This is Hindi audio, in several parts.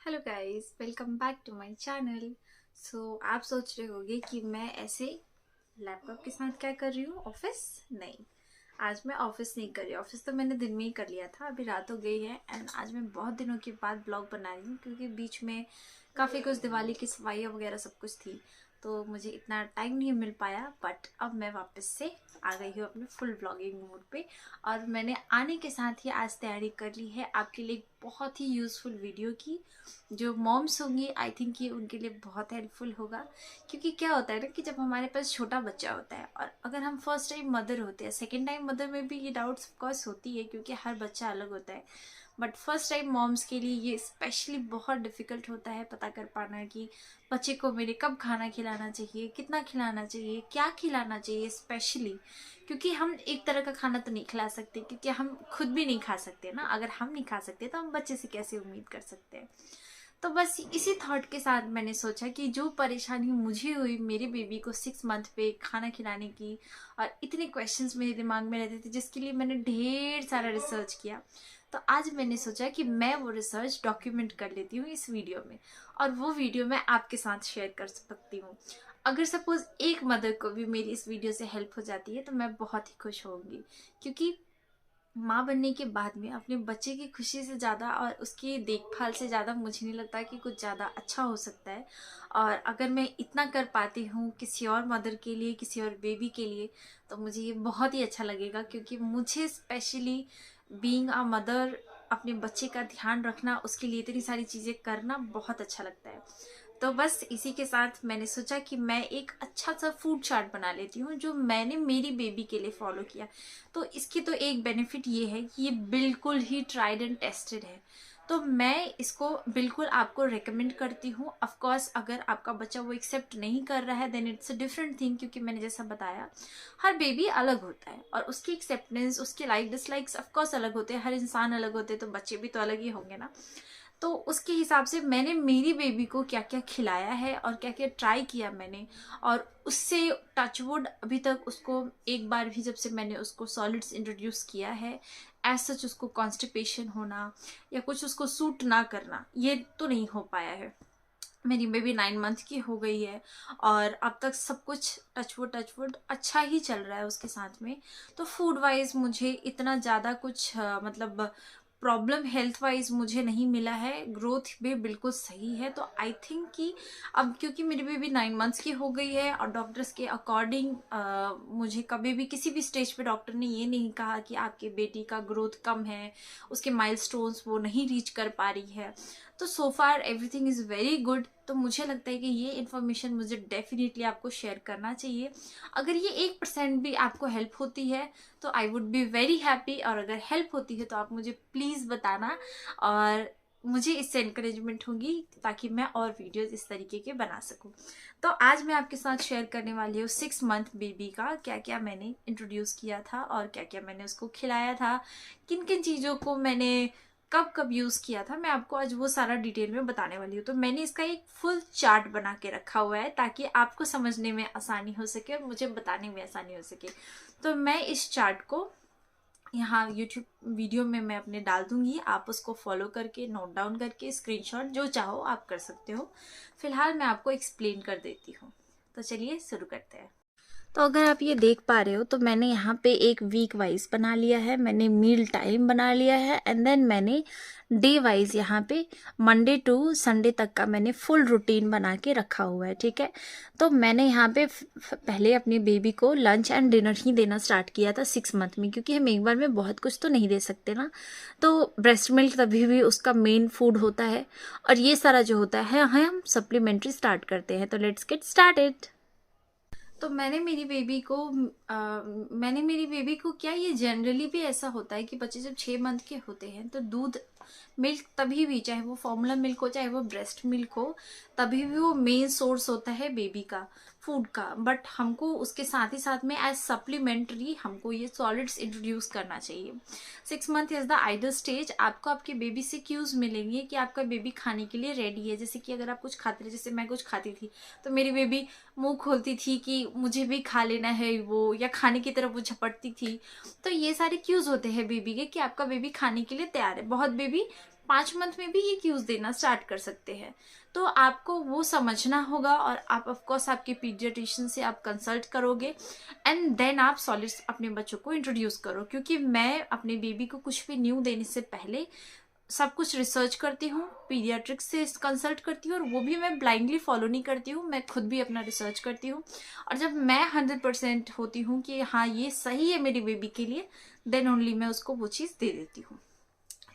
Hello guys, welcome back to my channel. आप सोच रहे होंगे कि मैं ऐसे लैपटॉप के साथ क्या कर रही हूँ। ऑफिस नहीं, आज मैं ऑफिस नहीं कर रही। ऑफिस तो मैंने दिन में ही कर लिया था, अभी रात हो गई है। एंड आज मैं बहुत दिनों के बाद ब्लॉग बना रही हूँ क्योंकि बीच में काफ़ी कुछ दिवाली की सफाइयाँ वगैरह सब कुछ थी, तो मुझे इतना टाइम नहीं मिल पाया। बट अब मैं वापस से आ गई हूँ अपने फुल ब्लॉगिंग मोड पे, और मैंने आने के साथ ही आज तैयारी कर ली है आपके लिए बहुत ही यूज़फुल वीडियो की। जो मॉम्स होंगी, आई थिंक ये उनके लिए बहुत हेल्पफुल होगा। क्योंकि क्या होता है ना कि जब हमारे पास छोटा बच्चा होता है और अगर हम फर्स्ट टाइम मदर होते हैं, सेकेंड टाइम मदर में भी ये डाउट्स ऑफकोर्स होती है क्योंकि हर बच्चा अलग होता है, बट फर्स्ट टाइम मॉम्स के लिए ये स्पेशली बहुत डिफिकल्ट होता है पता कर पाना कि बच्चे को मेरे कब खाना खिलाना चाहिए, कितना खिलाना चाहिए, क्या खिलाना चाहिए। स्पेशली क्योंकि हम एक तरह का खाना तो नहीं खिला सकते, क्योंकि हम खुद भी नहीं खा सकते ना। अगर हम नहीं खा सकते तो हम बच्चे से कैसे उम्मीद कर सकते हैं। तो बस इसी थॉट के साथ मैंने सोचा कि जो परेशानी मुझे हुई मेरे बेबी को 6 मंथ पे खाना खिलाने की, और इतने क्वेश्चंस मेरे दिमाग में रहते थे जिसके लिए मैंने ढेर सारा रिसर्च किया, तो आज मैंने सोचा कि मैं वो रिसर्च डॉक्यूमेंट कर लेती हूँ इस वीडियो में, और वो वीडियो मैं आपके साथ शेयर कर सकती हूँ। अगर सपोज एक मदर को भी मेरी इस वीडियो से हेल्प हो जाती है तो मैं बहुत ही खुश होंगी। क्योंकि माँ बनने के बाद में अपने बच्चे की खुशी से ज़्यादा और उसकी देखभाल से ज़्यादा मुझे नहीं लगता कि कुछ ज़्यादा अच्छा हो सकता है। और अगर मैं इतना कर पाती हूँ किसी और मदर के लिए, किसी और बेबी के लिए, तो मुझे ये बहुत ही अच्छा लगेगा। क्योंकि मुझे स्पेशली बीइंग अ मदर अपने बच्चे का ध्यान रखना, उसके लिए इतनी सारी चीज़ें करना बहुत अच्छा लगता है। तो बस इसी के साथ मैंने सोचा कि मैं एक अच्छा सा फूड चार्ट बना लेती हूँ जो मैंने मेरी बेबी के लिए फॉलो किया। तो इसकी तो एक बेनिफिट ये है कि ये बिल्कुल ही ट्राइड एंड टेस्टेड है, तो मैं इसको बिल्कुल आपको रेकमेंड करती हूँ। ऑफ कोर्स अगर आपका बच्चा वो एक्सेप्ट नहीं कर रहा है then it's a different thing, क्योंकि मैंने जैसा बताया हर बेबी अलग होता है और उसकी एक्सेप्टेंस, उसके लाइक डिसलाइक्स ऑफ कोर्स अलग होते हैं। हर इंसान अलग होते हैं, तो बच्चे भी तो अलग ही होंगे ना। तो उसके हिसाब से मैंने मेरी बेबी को क्या क्या खिलाया है और क्या क्या ट्राई किया मैंने, और उससे टचवुड अभी तक उसको एक बार भी, जब से मैंने उसको सॉलिड्स इंट्रोड्यूस किया है, एज सच उसको कॉन्स्टिपेशन होना या कुछ उसको सूट ना करना, ये तो नहीं हो पाया है। मेरी बेबी 9 मंथ की हो गई है और अब तक सब कुछ टचवुड अच्छा ही चल रहा है उसके साथ में। तो फूड वाइज मुझे इतना ज़्यादा कुछ मतलब प्रॉब्लम हेल्थ वाइज मुझे नहीं मिला है। ग्रोथ भी बिल्कुल सही है। तो आई थिंक कि अब क्योंकि मेरी बेबी 9 मंथ्स की हो गई है और डॉक्टर्स के अकॉर्डिंग मुझे कभी भी किसी भी स्टेज पे डॉक्टर ने ये नहीं कहा कि आपके बेटी का ग्रोथ कम है, उसके माइलस्टोन्स वो नहीं रीच कर पा रही है। तो सो फार एवरीथिंग इज़ वेरी गुड। तो मुझे लगता है कि ये इन्फॉर्मेशन मुझे डेफिनेटली आपको शेयर करना चाहिए। अगर ये 1% भी आपको हेल्प होती है तो I would be very happy, और अगर हेल्प होती है तो आप मुझे प्लीज़ बताना, और मुझे इससे इंकरेजमेंट होगी ताकि मैं और वीडियोस इस तरीके के बना सकूं। तो आज मैं आपके साथ शेयर करने वाली हूँ 6 मंथ बेबी का क्या क्या मैंने इंट्रोड्यूस किया था और क्या क्या मैंने उसको खिलाया था, किन किन चीज़ों को मैंने कब कब यूज़ किया था, मैं आपको आज वो सारा डिटेल में बताने वाली हूँ। तो मैंने इसका एक फुल चार्ट बना के रखा हुआ है ताकि आपको समझने में आसानी हो सके और मुझे बताने में आसानी हो सके। तो मैं इस चार्ट को यहाँ यूट्यूब वीडियो में मैं अपने डाल दूंगी, आप उसको फॉलो करके नोट डाउन करके स्क्रीनशॉट जो चाहो आप कर सकते हो। फिलहाल मैं आपको एक्सप्लेन कर देती हूँ। तो चलिए शुरू करते हैं। तो अगर आप ये देख पा रहे हो तो मैंने यहाँ पे एक वीक वाइज बना लिया है, मैंने मील टाइम बना लिया है, एंड देन मैंने डे वाइज यहाँ पे मंडे टू संडे तक का मैंने फुल रूटीन बना के रखा हुआ है। ठीक है, तो मैंने यहाँ पे पहले अपनी बेबी को लंच एंड डिनर ही देना स्टार्ट किया था 6 मंथ में, क्योंकि हम एक बार में बहुत कुछ तो नहीं दे सकते ना। तो ब्रेस्ट मिल्क तभी भी उसका मेन फूड होता है, और ये सारा जो होता है हम सप्लीमेंट्री स्टार्ट करते हैं। तो लेट्स गेट स्टार्टेड। तो मैंने मेरी बेबी को क्या, ये जनरली भी ऐसा होता है कि बच्चे जब 6 मंथ के होते हैं तो दूध मिल्क तभी भी, चाहे वो फॉर्मूला मिल्क हो चाहे वो ब्रेस्ट मिल्क हो, तभी भी वो मेन सोर्स होता है बेबी का फूड का। बट हमको उसके साथ ही साथ में एज सप्लीमेंट्री हमको ये सॉलिड्स इंट्रोड्यूस करना चाहिए। 6 month is the ideal stage. आपको आपके बेबी से क्यूज मिलेंगे कि आपका बेबी खाने के लिए रेडी है। जैसे कि अगर आप कुछ खाते थे, जैसे मैं कुछ खाती थी तो मेरी बेबी मुंह खोलती थी कि मुझे भी खा लेना है वो, या खाने की तरफ वो झपटती थी। तो ये सारे क्यूज होते हैं बेबी के कि आपका बेबी खाने के लिए तैयार है। बहुत बेबी 5 मंथ में भी ये क्यूज देना स्टार्ट कर सकते हैं। तो आपको वो समझना होगा और आप ऑफ कोर्स आपके पीडियाट्रिशियन से आप कंसल्ट करोगे एंड देन आप सॉलिड्स अपने बच्चों को इंट्रोड्यूस करो। क्योंकि मैं अपने बेबी को कुछ भी न्यू देने से पहले सब कुछ रिसर्च करती हूँ, पीडियाट्रिक्स से कंसल्ट करती हूँ, और वो भी मैं ब्लाइंडली फॉलो नहीं करती हूँ, मैं खुद भी अपना रिसर्च करती हूँ। और जब मैं 100% होती हूँ कि हाँ ये सही है मेरी बेबी के लिए, देन ओनली मैं उसको वो चीज़ दे देती हूँ।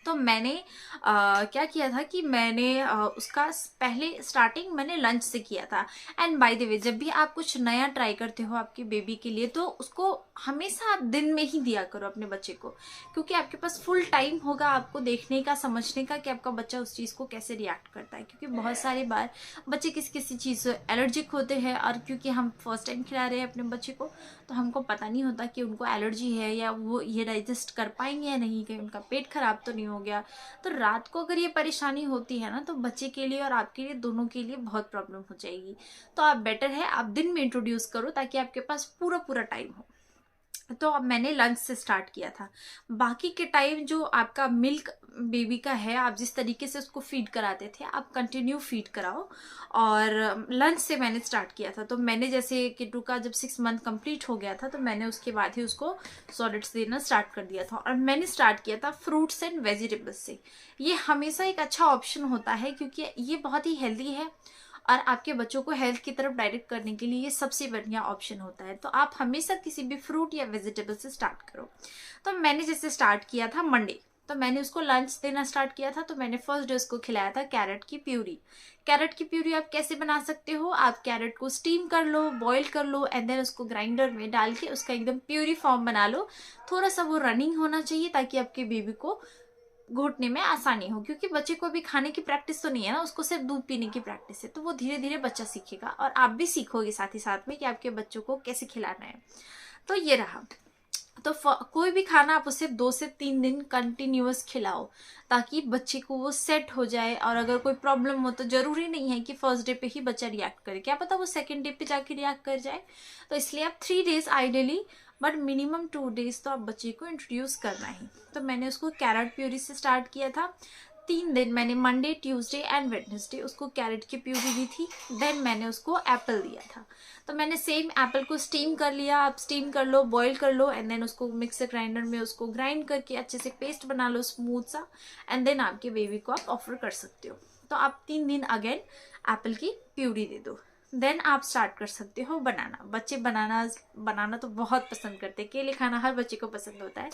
तो मैंने क्या किया था कि मैंने उसका पहले स्टार्टिंग मैंने लंच से किया था। एंड बाय द वे, जब भी आप कुछ नया ट्राई करते हो आपकी बेबी के लिए, तो उसको हमेशा आप दिन में ही दिया करो अपने बच्चे को, क्योंकि आपके पास फुल टाइम होगा आपको देखने का, समझने का कि आपका बच्चा उस चीज़ को कैसे रिएक्ट करता है। क्योंकि बहुत सारी बार बच्चे किसी चीज़ से एलर्जिक होते हैं, और क्योंकि हम फर्स्ट टाइम खिला रहे हैं अपने बच्चे को, तो हमको पता नहीं होता कि उनको एलर्जी है या वो ये डाइजेस्ट कर पाएंगे या नहीं, कहीं उनका पेट खराब तो नहीं हो गया। तो रात को अगर ये परेशानी होती है ना, तो बच्चे के लिए और आपके लिए दोनों के लिए बहुत प्रॉब्लम हो जाएगी। तो आप बेटर है आप दिन में इंट्रोड्यूस करो, ताकि आपके पास पूरा पूरा टाइम हो। तो अब मैंने लंच से स्टार्ट किया था। बाकी के टाइम जो आपका मिल्क बेबी का है, आप जिस तरीके से उसको फीड कराते थे आप कंटिन्यू फीड कराओ। और लंच से मैंने स्टार्ट किया था। तो मैंने जैसे किट्टू का जब 6 मंथ कंप्लीट हो गया था, तो मैंने उसके बाद ही उसको सॉलिड्स देना स्टार्ट कर दिया था। और मैंने स्टार्ट किया था फ्रूट्स एंड वेजिटेबल्स से। ये हमेशा एक अच्छा ऑप्शन होता है, क्योंकि ये बहुत ही हेल्दी है और आपके बच्चों को हेल्थ की तरफ डायरेक्ट करने के लिए ये सबसे बढ़िया ऑप्शन होता है। तो आप हमेशा किसी भी फ्रूट या वेजिटेबल से स्टार्ट करो। तो मैंने जैसे स्टार्ट किया था मंडे, तो मैंने उसको लंच देना स्टार्ट किया था। तो मैंने फर्स्ट डे उसको खिलाया था कैरेट की प्यूरी। कैरेट की प्यूरी आप कैसे बना सकते हो, आप कैरेट को स्टीम कर लो, बॉईल कर लो, एंड देन उसको ग्राइंडर में डाल के उसका एकदम प्यूरी फॉर्म बना लो। थोड़ा सा वो रनिंग होना चाहिए, ताकि आपके बेबी को घोटने में आसानी हो। क्योंकि बच्चे को अभी खाने की प्रैक्टिस तो नहीं है ना, उसको सिर्फ दूध पीने की प्रैक्टिस है। तो वो धीरे धीरे बच्चा सीखेगा, और आप भी सीखोगे साथ ही साथ में कि आपके बच्चों को कैसे खिलाना है। तो ये रहा। तो कोई भी खाना आप उसे 2 से 3 दिन कंटिन्यूअस खिलाओ, ताकि बच्चे को वो सेट हो जाए। और अगर कोई प्रॉब्लम हो तो जरूरी नहीं है कि फर्स्ट डे पे ही बच्चा रिएक्ट करे, क्या पता वो सेकंड डे पे जाके रिएक्ट कर जाए। तो इसलिए आप 3 days ideally, but minimum 2 days तो आप बच्चे को इंट्रोड्यूस करना ही। तो मैंने उसको कैरेट प्यूरी से स्टार्ट किया था। 3 दिन मैंने मंडे, ट्यूसडे एंड वेडनेसडे उसको कैरेट की प्यूरी दी थी। देन मैंने उसको एप्पल दिया था। तो मैंने सेम एप्पल को स्टीम कर लिया, आप स्टीम कर लो, बॉईल कर लो, एंड देन उसको मिक्सर ग्राइंडर में उसको ग्राइंड करके अच्छे से पेस्ट बना लो स्मूथ सा, एंड देन आपके बेबी को आप ऑफर कर सकते हो। तो आप 3 दिन अगेन एप्पल की प्यूरी दे दो। देन आप स्टार्ट कर सकते हो बनाना। बच्चे बनाना तो बहुत पसंद करते हैं, केले खाना हर बच्चे को पसंद होता है।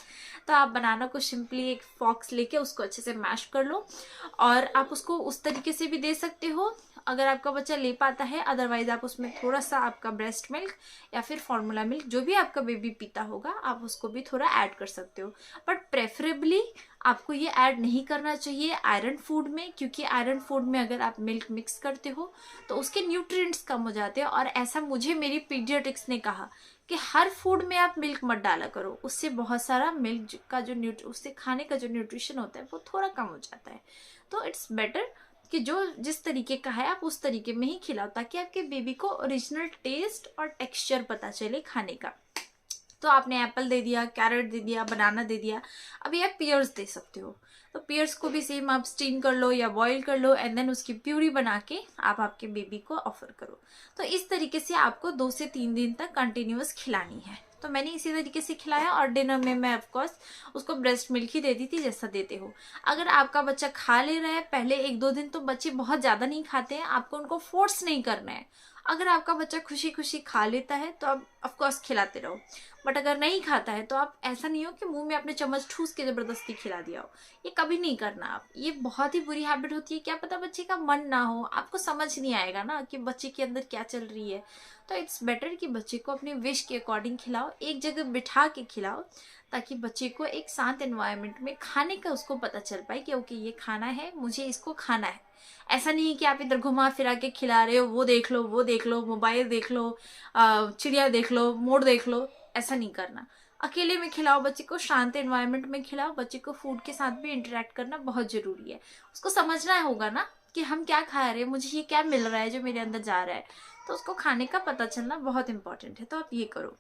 तो आप बनाना को सिंपली एक फॉक्स लेके उसको अच्छे से मैश कर लो, और आप उसको उस तरीके से भी दे सकते हो अगर आपका बच्चा ले पाता है। अदरवाइज आप उसमें थोड़ा सा आपका ब्रेस्ट मिल्क या फिर फॉर्मूला मिल्क, जो भी आपका बेबी पीता होगा, आप उसको भी थोड़ा ऐड कर सकते हो। बट प्रेफरेबली आपको ये ऐड नहीं करना चाहिए आयरन फूड में, क्योंकि आयरन फूड में अगर आप मिल्क मिक्स करते हो तो उसके न्यूट्रिएंट्स कम हो जाते हैं। और ऐसा मुझे मेरी पीडियाट्रिक्स ने कहा कि हर फूड में आप मिल्क मत डाला करो, उससे बहुत सारा मिल्क का जो उससे खाने का जो न्यूट्रिशन होता है वो थोड़ा कम हो जाता है। तो इट्स बेटर कि जो जिस तरीके का है आप उस तरीके में ही खिलाओ, ताकि आपके बेबी को ओरिजिनल टेस्ट और टेक्सचर पता चले खाने का। तो आपने एप्पल दे दिया, कैरेट दे दिया, बनाना दे दिया, अभी आप पियर्स दे सकते हो। तो पियर्स को भी सेम आप स्टीम कर लो या बॉईल कर लो, एंड देन उसकी प्यूरी बना के आप आपके बेबी को ऑफर करो। तो इस तरीके से आपको 2 से 3 दिन तक कंटिन्यूअस खिलानी है। तो मैंने इसी तरीके से खिलाया, और डिनर में मैं ऑफकोर्स उसको ब्रेस्ट मिल्क ही देती थी जैसा देते हो। अगर आपका बच्चा खा ले रहा है पहले 1-2 दिन, तो बच्चे बहुत ज़्यादा नहीं खाते हैं, आपको उनको फोर्स नहीं करना है। अगर आपका बच्चा खुशी खुशी खा लेता है तो आप ऑफकोर्स खिलाते रहो। बट अगर नहीं खाता है तो आप ऐसा नहीं हो कि मुंह में आपने चम्मच ठूस के जबरदस्ती खिला दिया हो, ये कभी नहीं करना आप। ये बहुत ही बुरी हैबिट होती है। क्या पता बच्चे का मन ना हो, आपको समझ नहीं आएगा ना कि बच्चे के अंदर क्या चल रही है। तो इट्स बेटर कि बच्चे को अपने विश के अकॉर्डिंग खिलाओ, एक जगह बिठा के खिलाओ, ताकि बच्चे को एक शांत एनवायरनमेंट में खाने का उसको पता चल पाए कि ओके ये खाना है, मुझे इसको खाना है। ऐसा नहीं कि आप इधर घुमा फिरा के खिला रहे हो, वो देख लो, वो देख लो, मोबाइल देख लो, चिड़िया देख लो, मोर देख लो, ऐसा नहीं करना। अकेले में खिलाओ बच्चे को, शांत एनवायरनमेंट में खिलाओ। बच्चे को फूड के साथ भी इंटरेक्ट करना बहुत जरूरी है। उसको समझना होगा ना कि हम क्या खा रहे हैं, मुझे ये क्या मिल रहा है जो मेरे अंदर जा रहा है। तो उसको खाने का पता चलना बहुत इंपॉर्टेंट है। तो आप ये करो।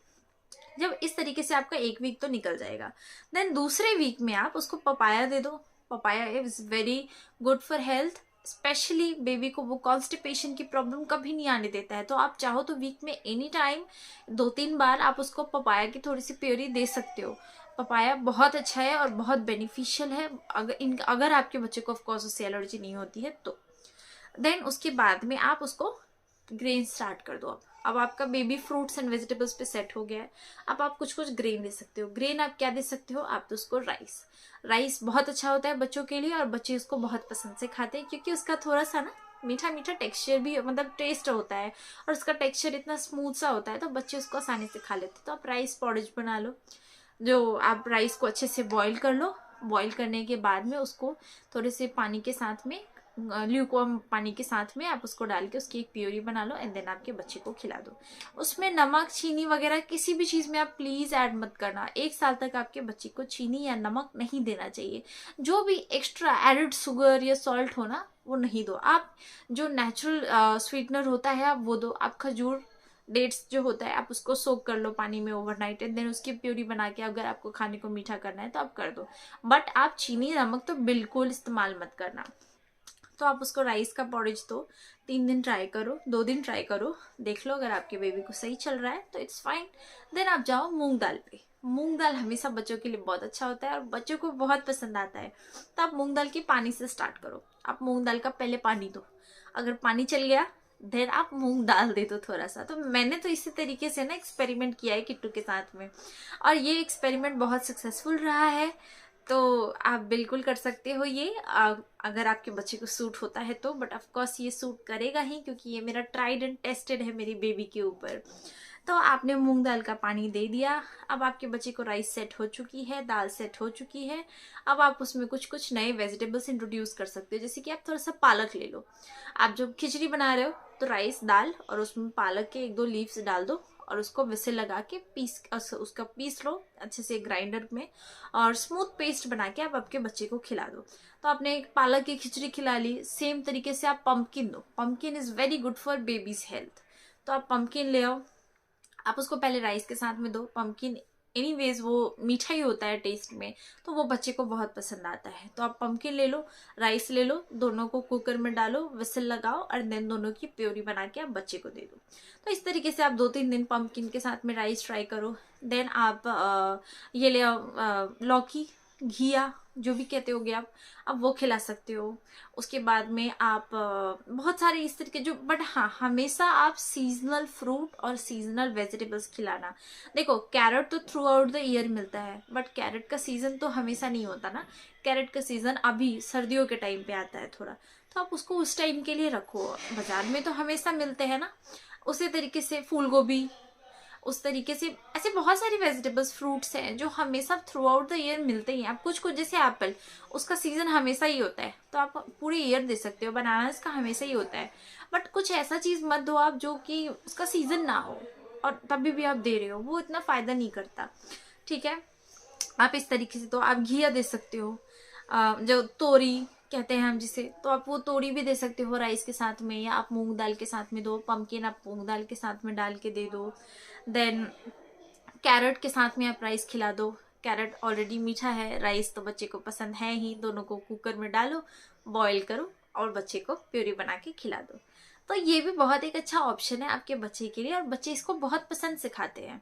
जब इस तरीके से आपका 1 वीक तो निकल जाएगा, देन दूसरे वीक में आप उसको पपाया दे दो। Papaya is very good for health, specially baby को वो कॉन्स्टिपेशन की प्रॉब्लम कभी नहीं आने देता है। तो आप चाहो तो वीक में एनी टाइम 2-3 बार आप उसको पपाया की थोड़ी सी प्योरी दे सकते हो। पपाया बहुत अच्छा है और बहुत बेनिफिशियल है अगर आपके बच्चे को ऑफकोर्स उससे एलर्जी नहीं होती है तो। देन उसके बाद में आप उसको ग्रेन स्टार्ट कर दो। अब आपका बेबी फ्रूट्स एंड वेजिटेबल्स पे सेट हो गया है। अब आप कुछ कुछ ग्रेन दे सकते हो। ग्रेन आप क्या दे सकते हो, आप तो उसको राइस बहुत अच्छा होता है बच्चों के लिए और बच्चे उसको बहुत पसंद से खाते हैं क्योंकि उसका थोड़ा सा ना मीठा मीठा टेक्सचर भी मतलब टेस्ट होता है और उसका टेक्सचर इतना स्मूथ सा होता है तो बच्चे उसको आसानी से खा लेते हैं। तो आप राइस पॉरेज बना लो, जो आप राइस को अच्छे से बॉईल कर लो। बॉईल करने के बाद में उसको थोड़े से पानी के साथ में ल्यूकवार्म पानी के साथ में आप उसको डाल के उसकी एक प्योरी बना लो एंड देन आपके बच्चे को खिला दो। उसमें नमक चीनी वगैरह किसी भी चीज़ में आप प्लीज़ ऐड मत करना। 1 साल तक आपके बच्चे को चीनी या नमक नहीं देना चाहिए। जो भी एक्स्ट्रा एडिड शुगर या सॉल्ट हो ना वो नहीं दो। आप जो नेचुरल स्वीटनर होता है आप वो दो। आप खजूर डेट्स जो होता है आप उसको सोक कर लो पानी में ओवरनाइट एंड देन उसकी प्योरी बना के अगर आपको खाने को मीठा करना है तो आप कर दो। बट आप चीनी नमक तो बिल्कुल इस्तेमाल मत करना। तो आप उसको राइस का पॉरेज दो। 3 दिन ट्राई करो, 2 दिन ट्राई करो, देख लो अगर आपके बेबी को सही चल रहा है तो इट्स फाइन। देन आप जाओ मूंग दाल पे। मूंग दाल हमेशा बच्चों के लिए बहुत अच्छा होता है और बच्चों को बहुत पसंद आता है। तो आप मूंग दाल की पानी से स्टार्ट करो। आप मूंग दाल का पहले पानी दो, अगर पानी चल गया देन आप मूंग दाल दे दो थोड़ा सा। तो मैंने तो इसी तरीके से ना एक्सपेरिमेंट किया है किट्टू के साथ में और ये एक्सपेरिमेंट बहुत सक्सेसफुल रहा है। तो आप बिल्कुल कर सकते हो ये अगर आपके बच्चे को सूट होता है तो। बट ऑफ कोर्स ये सूट करेगा ही क्योंकि ये मेरा ट्राइड एंड टेस्टेड है मेरी बेबी के ऊपर। तो आपने मूंग दाल का पानी दे दिया। अब आपके बच्चे को राइस सेट हो चुकी है, दाल सेट हो चुकी है। अब आप उसमें कुछ कुछ नए वेजिटेबल्स इंट्रोड्यूस कर सकते हो, जैसे कि आप थोड़ा सा पालक ले लो। आप जब खिचड़ी बना रहे हो तो राइस दाल और उसमें पालक के 1-2 लीव्स डाल दो और उसको विसिल लगा के उसका पीस लो अच्छे से ग्राइंडर में और स्मूथ पेस्ट बना के आप आपके बच्चे को खिला दो। तो आपने एक पालक की खिचड़ी खिला ली। सेम तरीके से आप पंपकिन दो। Pumpkin is very good for babies health. तो आप पंपकिन ले आओ, आप उसको पहले राइस के साथ में दो। पंपकिन एनीवेज वो मीठा ही होता है टेस्ट में तो वो बच्चे को बहुत पसंद आता है। तो आप पंपकिन ले लो, राइस ले लो, दोनों को कुकर में डालो, विसल लगाओ और देन दोनों की प्योरी बना के आप बच्चे को दे दो। तो इस तरीके से आप 2-3 दिन पंपकिन के साथ में राइस ट्राई करो। देन आप ये ले आओ लौकी, घिया जो भी कहते होगे आप वो खिला सकते हो। उसके बाद में आप बहुत सारे इस तरीके जो बट हाँ हमेशा आप सीजनल फ्रूट और सीजनल वेजिटेबल्स खिलाना। देखो कैरेट तो थ्रू आउट द ईयर मिलता है बट कैरेट का सीजन तो हमेशा नहीं होता ना। कैरेट का सीजन अभी सर्दियों के टाइम पे आता है थोड़ा, तो आप उसको उस टाइम के लिए रखो। बाजार में तो हमेशा मिलते हैं ना। उसी तरीके से फूल गोभी, उस तरीके से ऐसे बहुत सारी वेजिटेबल्स फ्रूट्स हैं जो हमेशा थ्रू आउट द ईयर मिलते ही हैं। आप कुछ कुछ जैसे एप्पल उसका सीजन हमेशा ही होता है तो आप पूरे ईयर दे सकते हो। बनानास का हमेशा ही होता है बट कुछ ऐसा चीज़ मत दो आप जो कि उसका सीजन ना हो और तभी भी आप दे रहे हो, वो इतना फ़ायदा नहीं करता। ठीक है, आप इस तरीके से तो आप घिया दे सकते हो। जो तोरी कहते हैं हम जिसे, तो आप वो तोरी भी दे सकते हो राइस के साथ में या आप मूंग दाल के साथ में दो। पंपकिन आप मूंग दाल के साथ में डाल के दे दो। देन कैरेट के साथ में आप राइस खिला दो। कैरेट ऑलरेडी मीठा है, राइस तो बच्चे को पसंद है ही। दोनों को कुकर में डालो, बॉईल करो और बच्चे को प्यूरी बना के खिला दो। तो ये भी बहुत एक अच्छा ऑप्शन है आपके बच्चे के लिए और बच्चे इसको बहुत पसंद से खाते हैं।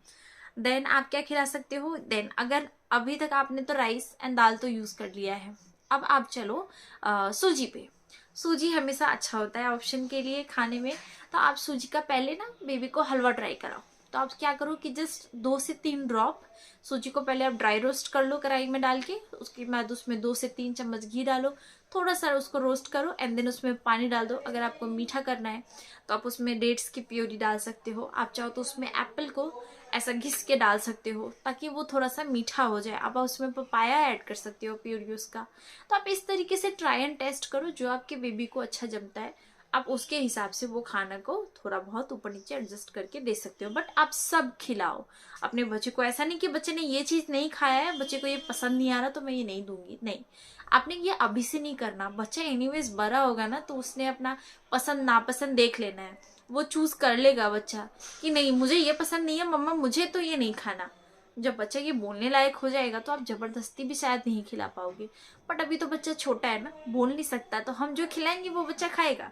देन आप क्या खिला सकते हो, देन अगर अभी तक आपने तो राइस एंड दाल तो यूज़ कर लिया है, अब आप चलो सूजी पे। सूजी हमेशा अच्छा होता है ऑप्शन के लिए खाने में। तो आप सूजी का पहले ना बेबी को हलवा ट्राई कराओ। तो आप क्या करो कि जस्ट 2 से 3 ड्रॉप सूजी को पहले आप ड्राई रोस्ट कर लो कढ़ाई में डाल के। उसके बाद उसमें 2 से 3 चम्मच घी डालो, थोड़ा सा उसको रोस्ट करो एंड देन उसमें पानी डाल दो। अगर आपको मीठा करना है तो आप उसमें डेट्स की प्योरी डाल सकते हो। आप चाहो तो उसमें एप्पल को ऐसा घिस के डाल सकते हो ताकि वो थोड़ा सा मीठा हो जाए। आप उसमें पपाया ऐड कर सकते हो प्योरी उसका। तो आप इस तरीके से ट्राई एंड टेस्ट करो, जो आपके बेबी को अच्छा जमता है आप उसके हिसाब से वो खाना को थोड़ा बहुत ऊपर नीचे एडजस्ट करके दे सकते हो। बट आप सब खिलाओ अपने बच्चे को। ऐसा नहीं कि बच्चे ने ये चीज़ नहीं खाया है, बच्चे को ये पसंद नहीं आ रहा तो मैं ये नहीं दूंगी, नहीं। आपने ये अभी से नहीं करना। बच्चा एनीवेज बड़ा होगा ना तो उसने अपना पसंद नापसंद देख लेना है। वो चूज कर लेगा बच्चा कि नहीं मुझे ये पसंद नहीं है मम्मा, मुझे तो ये नहीं खाना। जब बच्चा ये बोलने लायक हो जाएगा तो आप ज़बरदस्ती भी शायद नहीं खिला पाओगे, बट अभी तो बच्चा छोटा है ना, बोल नहीं सकता, तो हम जो खिलाएंगे वो बच्चा खाएगा।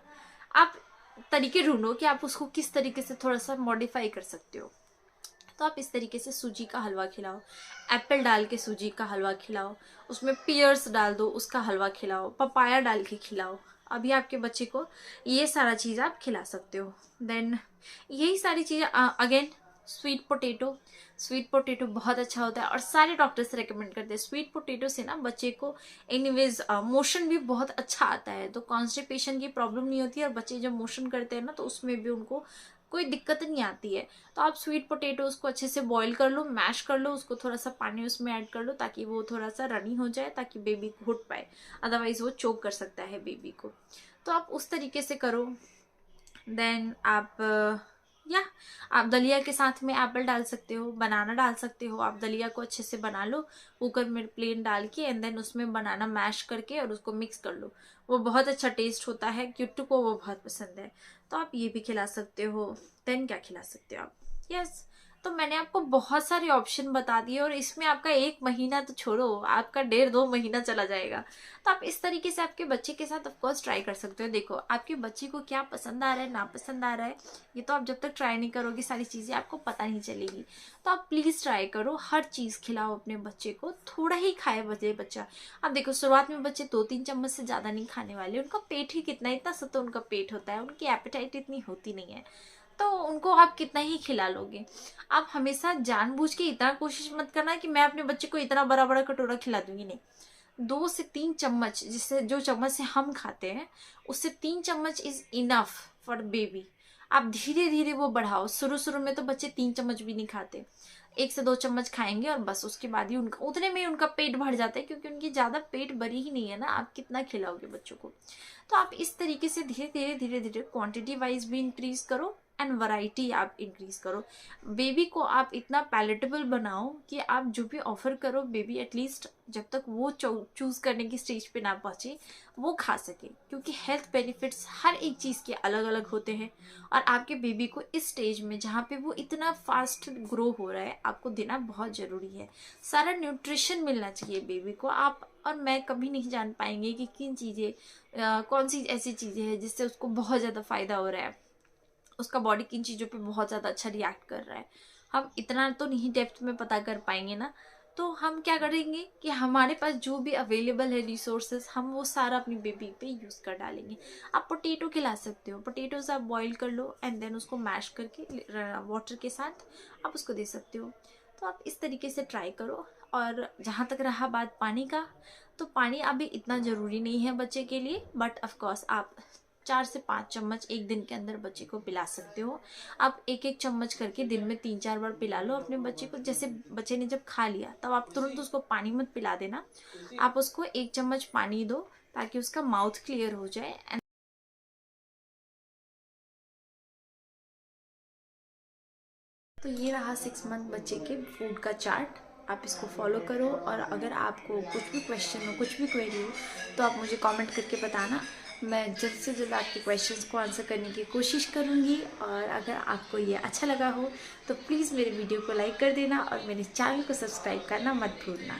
आप तरीके ढूंढो कि आप उसको किस तरीके से थोड़ा सा मॉडिफाई कर सकते हो। तो आप इस तरीके से सूजी का हलवा खिलाओ, एप्पल डाल के सूजी का हलवा खिलाओ, उसमें पियर्स डाल दो, उसका हलवा खिलाओ, पपाया डाल के खिलाओ। अभी आपके बच्चे को ये सारा चीज़ आप खिला सकते हो। देन यही सारी चीज़ें अगेन स्वीट पोटैटो बहुत अच्छा होता है और सारे डॉक्टर्स रेकमेंड करते हैं। स्वीट पोटैटो से ना बच्चे को एनीवेज मोशन भी बहुत अच्छा आता है, तो कॉन्स्टिपेशन की प्रॉब्लम नहीं होती है, और बच्चे जब मोशन करते हैं ना तो उसमें भी उनको कोई दिक्कत नहीं आती है। तो आप स्वीट पोटैटोज को अच्छे से बॉईल कर लो, मैश कर लो, उसको थोड़ा सा पानी उसमें ऐड कर लो ताकि वो थोड़ा सा रनी हो जाए, ताकि बेबी घुट पाए, अदरवाइज वो चोक कर सकता है बेबी को। तो आप उस तरीके से करो। देन आप या आप दलिया के साथ में एप्पल डाल सकते हो, बनाना डाल सकते हो। आप दलिया को अच्छे से बना लो कुकर में प्लेन डाल के, एंड देन उसमें बनाना मैश करके और उसको मिक्स कर लो, वो बहुत अच्छा टेस्ट होता है, क्यूटू को वो बहुत पसंद है। तो आप ये भी खिला सकते हो। देन क्या खिला सकते हो आप, यस तो मैंने आपको बहुत सारे ऑप्शन बता दिए, और इसमें आपका 1 महीना तो छोड़ो, आपका 1.5-2 महीना चला जाएगा। तो आप इस तरीके से आपके बच्चे के साथ ऑफकोर्स ट्राई कर सकते हो। देखो आपके बच्चे को क्या पसंद आ रहा है, ना पसंद आ रहा है, ये तो आप जब तक ट्राई नहीं करोगे सारी चीज़ें आपको पता नहीं चलेगी। तो आप प्लीज़ ट्राई करो, हर चीज़ खिलाओ अपने बच्चे को, थोड़ा ही खाए बच्चा। अब देखो शुरुआत में बच्चे 2-3 चम्मच से ज़्यादा नहीं खाने वाले, उनका पेट ही कितना, इतना सा तो उनका पेट होता है, उनकी एपेटाइट इतनी होती नहीं है, तो उनको आप कितना ही खिला लोगे। आप हमेशा जानबूझ के इतना कोशिश मत करना कि मैं अपने बच्चे को इतना बड़ा बड़ा कटोरा खिला दूंगी, नहीं। 2 से 3 चम्मच, जिससे जो चम्मच से हम खाते हैं उससे 3 चम्मच इज इनफ फॉर बेबी। आप धीरे धीरे वो बढ़ाओ। शुरू शुरू में तो बच्चे 3 चम्मच भी नहीं खाते, 1 से 2 चम्मच खाएंगे और बस उसके बाद ही उनका उतने में ही उनका पेट भर जाता है, क्योंकि उनकी ज्यादा पेट भरी ही नहीं है ना, आप कितना खिलाओगे बच्चों को। तो आप इस तरीके से धीरे धीरे क्वांटिटी वाइज भी इंक्रीज करो एंड वैरायटी आप इंक्रीज करो। बेबी को आप इतना पैलेटेबल बनाओ कि आप जो भी ऑफर करो बेबी एटलीस्ट जब तक वो चूज करने की स्टेज पे ना पहुंचे वो खा सके, क्योंकि हेल्थ बेनिफिट्स हर एक चीज़ के अलग अलग होते हैं। और आपके बेबी को इस स्टेज में जहाँ पे वो इतना फास्ट ग्रो हो रहा है आपको देना बहुत ज़रूरी है। सारा न्यूट्रिशन मिलना चाहिए बेबी को। आप और मैं कभी नहीं जान पाएंगे कि किन चीज़ें कौन सी ऐसी चीज़ें हैं जिससे उसको बहुत ज़्यादा फायदा हो रहा है, उसका बॉडी किन चीज़ों पे बहुत ज़्यादा अच्छा रिएक्ट कर रहा है। हम इतना तो नहीं डेप्थ में पता कर पाएंगे ना। तो हम क्या करेंगे कि हमारे पास जो भी अवेलेबल है रिसोर्सेज हम वो सारा अपनी बेबी पे यूज़ कर डालेंगे। आप पोटैटो खिला सकते हो, पोटैटोज आप बॉईल कर लो एंड देन उसको मैश करके वाटर के साथ आप उसको दे सकते हो। तो आप इस तरीके से ट्राई करो। और जहाँ तक रहा बात पानी का, तो पानी अभी इतना ज़रूरी नहीं है बच्चे के लिए, बट ऑफकोर्स आप 4 से 5 चम्मच एक दिन के अंदर बच्चे को पिला सकते हो। आप 1-1 चम्मच करके दिन में 3-4 बार पिला लो अपने बच्चे को। जैसे बच्चे ने जब खा लिया तब आप तुरंत उसको पानी मत पिला देना, आप उसको 1 चम्मच पानी दो ताकि उसका माउथ क्लियर हो जाए। तो ये रहा 6 मंथ बच्चे के फूड का चार्ट, आप इसको फॉलो करो। और अगर आपको कुछ भी क्वेश्चन हो, कुछ भी क्वेरी हो, तो आप मुझे कमेंट करके बताना। मैं जल्द से जल्द आपके क्वेश्चंस को आंसर करने की कोशिश करूँगी। और अगर आपको ये अच्छा लगा हो तो प्लीज़ मेरे वीडियो को लाइक कर देना और मेरे चैनल को सब्सक्राइब करना मत भूलना।